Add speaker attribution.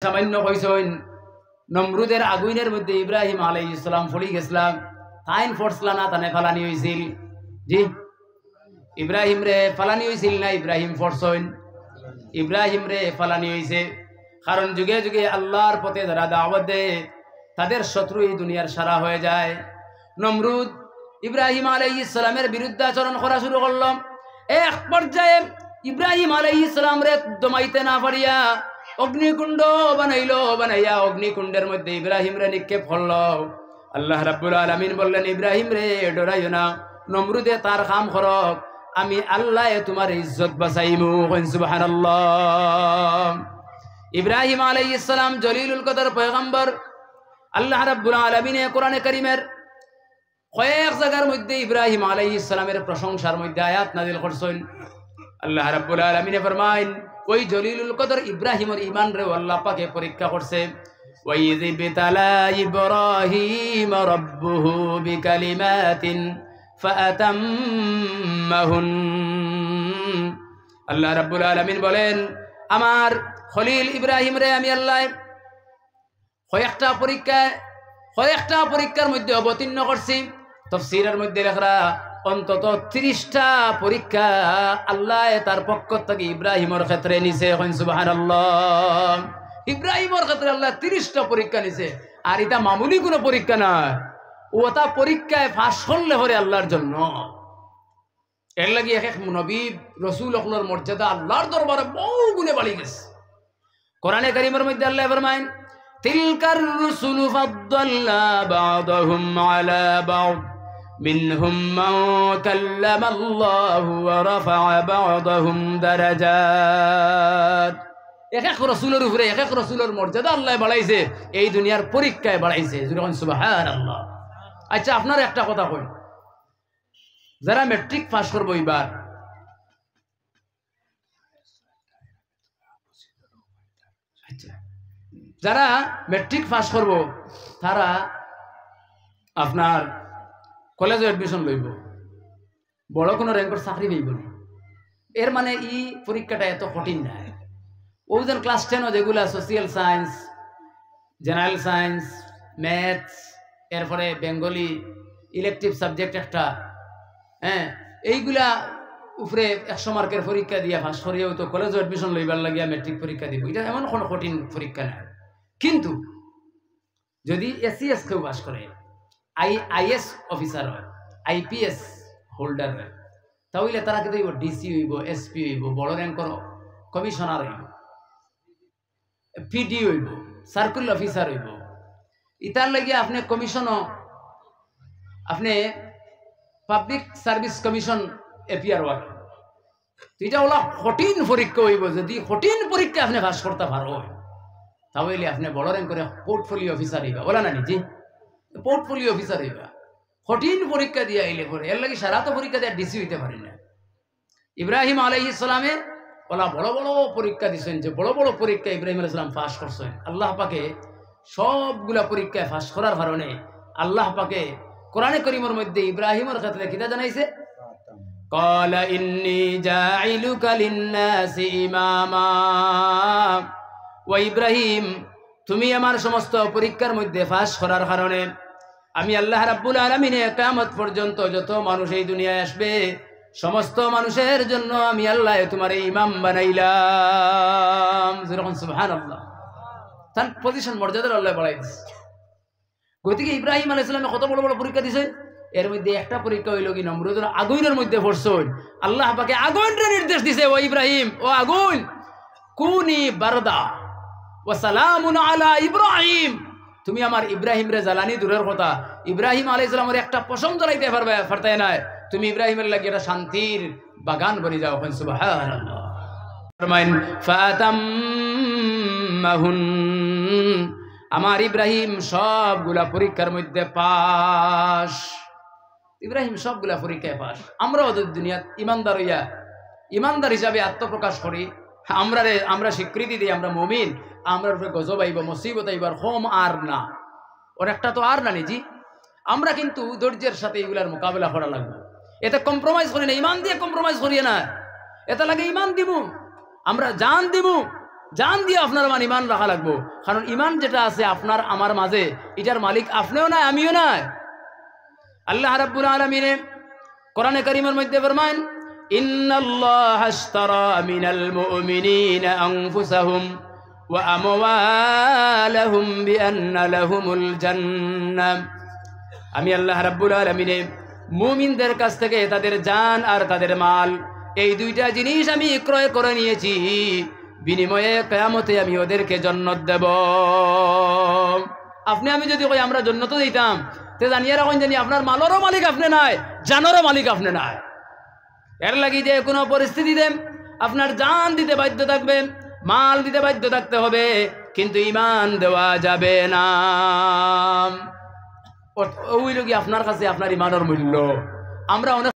Speaker 1: সামান্য কইছেন নমরুদের আগুনের মধ্যে ইব্রাহিম আলাইহিস সালাম পড়ে গেছিলাম তাইন ফোর্সলা না তানে ফালানি হইছিল জি ইব্রাহিম রে ফালানি হইছিল না ইব্রাহিম ফোর্সন ইব্রাহিম রে ফালানি হইছে কারণ যুগে যুগে আল্লাহর পথে যারা দাওয়াত দেয় তাদের শত্রু এই দুনিয়ার সারা হয়ে যায়। নমরুদ ইব্রাহিম আলাইহিস সালামের বিরুদ্ধে আচরণ করা শুরু করল। এক পর্যায়ে ইব্রাহিম আলাইহিস সালাম রে দমাইতে না পারিয়া অগ্নিকুণ্ড বানাইয়া অগ্নিকুণ্ডের মধ্যে ইব্রাহিম রে নিক্ষেপ করল। আল্লাহ রাব্বুল আলামিন বললেন, ইব্রাহিম রে ডরাইও না, নমরুদে তার কাম করক, আমি আল্লাহ তোমার ইজ্জত বাঁচাইমু। সুবহানাল্লাহ। ইব্রাহিম আলাইহিস সালাম জলিলুল কদর পয়গম্বর। আল্লাহ রাব্বুল আলামিন কোরআনে কারীমের কয়েক জায়গার মধ্যে ইব্রাহিম আলাইহিস সালামের প্রশংসার মধ্যে আয়াত নাযিল করছেন। আল্লাহ রাব্বুল আলামিন ফরমায়েন, ওই জলিলুল কদর ইব্রাহিমের ঈমান রে আল্লাহ পাকে পরীক্ষা করছে। ওয়াইয বিতালা ইব্রাহিম রাব্বুহু বিকালিমাতিন ফাআতাম্মাহুন। আল্লাহ রাব্বুল আলামিন বলেন, আমার খলিল ইব্রাহিম রে আমি আল্লাহ কয়েকটা পরীক্ষার মধ্যে অবতীর্ণ করছি। তাফসীরের মধ্যে লেখা অন্তত 30টা পরীক্ষা আল্লাহ তার পক্ষ থেকে ইব্রাহিমের ক্ষেত্রে নিছে। সুবহানাল্লাহ। ইব্রাহিমের ক্ষেত্রে আল্লাহ 30টা পরীক্ষা নিছে। আর এটা মামুলি কোনো পরীক্ষা না, ওটা পরীক্ষায় পাস করলে হরে আল্লাহর জন্য। এর লাগি এক এক নবী রসুল অকলের মর্যাদা আল্লাহর দরবারে বহু গুণে বাড়ি গেছে। কোরআনে কারীমের মধ্যে আল্লাহ ফরমায়েন, তিলকার রুসুলু ফাদ্দালনা বা'দাহুম আলা বা'দ মিনহুম মান কাল্লামাল্লাহু ওয়া রাফা'a বা'দাহুম দারাজাত। এক এক রাসূলের উপরে এক এক রাসূলের মর্যাদা আল্লাহ বাড়াইছে, এই দুনিয়ার পরীক্ষায় বাড়াইছে। সুবহানাল্লাহ। আচ্ছা, আপনার একটা কথা কই, যারা ম্যাট্রিক পাস করবো এবার, আচ্ছা যারা ম্যাট্রিক পাস করব তারা আপনার কলেজে এডমিশন লইব, বড় কোনো র্যাঙ্কের চাকরি পাইব না। এর মানে ই পরীক্ষাটা এত কঠিন না। ওজন ক্লাস 10 যেগুলা social science, general science, maths, এরপরে বেঙ্গলি ইলেকটিভ সাবজেক্ট একটা, এইগুলা উপরে 100 মার্কের পরীক্ষা দিয়ে পাস করিয়েও তো কলেজে এডমিশন লইবার লাগিয়া ম্যাট্রিক পরীক্ষা দিব, এটা এমন কোনো কঠিন পরীক্ষা না। কিন্তু যদি এসিএস কেউ পাস করে, আইএস অফিসার হয়, আইপিএস হোল্ডার হয়, তাহলে তারা কিন্তু ডিসি হইব, এসপি হইব, বড় র্যাঙ্কর কমিশনার হইব, পিডি হইব, সার্কুল অফিসার হইব। ইতার লাগিয়া আপনি কমিশনও, আপনি public service commission appear work, এটা ওলা কঠিন পরীক্ষা হইব। যদি কঠিন পরীক্ষা আপনি পাস করতে পারো তাহলে আপনি বড় র্যাঙ্ক করে পোর্টফোলিও অফিসার হইবা। বলা না নিজে পোর্টফোলিও অফিসার হইবা। কঠিন পরীক্ষা দিয়ে আইলে পরে এর লাগে সারা তো পরীক্ষা দিয়ে ডিসি হইতে পারি না। ইব্রাহিম আলাইহিস সালামে ওলা বড় বড় পরীক্ষা দিচ্ছেন, যে বড় বড় পরীক্ষা ইব্রাহিম আলাইহিস সালাম পাস করছেন। আল্লাহ পাকে সবগুলা পরীক্ষায় পাস করার কারণে আল্লাহ পাকে কোরআনে কারীমের মধ্যে ইব্রাহিমের ক্ষেত্রে কিতা জানাইছে, ক্বালা ইন্নী জাইলুকা লিন-নাসি ইমামা। ও ইব্রাহিম, তুমি আমার সমস্ত পরীক্ষার মধ্যে পাস করার কারণে আমি আল্লাহ রাব্বুল আলামিন কিয়ামত পর্যন্ত যত মানুষ এই দুনিয়ায় আসবে সমস্ত মানুষের জন্য আমি আল্লাহ তোমার ইমাম বানাইলাম। সুবহানাল্লাহ। তার পজিশন মর্যাদা আল্লাহ বাড়াই দিয়েছে। গতিকে ইব্রাহিম আলাইহিস সালাম কত বড় বড় পরীক্ষা দিয়েছেন, এর মধ্যে একটা পরীক্ষা হইল কি নমরুদের আগুনের মধ্যে পড়ছেন। আল্লাহ পাকে আগুনের নির্দেশ দিছে, ও ইব্রাহিম, ও আগুন, কুনি বারদা ওয়া সালামুন আলা ইব্রাহিম, তুমি আমার ইব্রাহিম রে জ্বালানি দূরের কথা, ইব্রাহিম আলাইহিস সালামের একটা পশম জ্বালাইতে পারতে না, তুমি ইব্রাহিমের লাগি একটা শান্তির বাগান বনি যাও। সুবহানাল্লাহ। ফরমাইন ফাতাম্মাহুন, আমার ইব্রাহিম সবগুলা পরীক্ষার মধ্যে পাস। ইব্রাহিম সবগুলা পরীক্ষায় পাস। আমরাও দুনিয়া ইমানদার হইয়া ইমানদার হিসাবে আত্মপ্রকাশ করি, আমরা স্বীকৃতি দিই আমরা মুমিন, আমরা উপরে গজব আইব, মুসিবত আইবার হোম আর না, অনেকটা তো আর না নিজি। আমরা কিন্তু ধৈর্যের সাথে এগুলার মোকাবেলা করা লাগবে। এতে কম্প্রোমাইজ করি না, ইমান দিয়ে কম্প্রোমাইজ করি না। এটা লাগে ইমান দিব, আমরা জান দিব, জান দিয়ে আপনার মান ইমান রাখা লাগবো, কারণ ইমান যেটা আছে আপনার আমার মাঝে, এটার মালিক আপনিও নাই আমিও নাই। আল্লাহ রাব্বুল আলামিন কোরআনে কারীমের মধ্যে ফরমান, ইন্নাল্লাহা আশতারা মিনাল মুমিনিনা আনফুসাহুম ওয়া আমওয়ালাহুম বিআন্না লাহুমুল জান্নাহ। আমি আল্লাহ রাব্বুল আলামিন মুমিনদের কাছ থেকে তাদের জান আর তাদের মাল, এই দুইটা জিনিস আমি ক্রয় করে নিয়েছি, বিনিময়ে কিয়ামতে আমি ওদেরকে জান্নাত দেব। আপনি আমি যদি কই আমরা জান্নাত দিতাম, তে জানিয়ে রাখুন জানি আপনার মালেরও মালিক আপনি নাই, জানেরও মালিক আপনি নাই। এর লাগি যে কোনো পরিস্থিতিতে আপনার জান দিতে বাধ্য থাকবেন, মাল দিতে বাধ্য থাকতে হবে, কিন্তু ঈমান দেওয়া যাবে না। ওই লোকই আপনার কাছে আপনার ঈমানের মূল্য। আমরা অনেক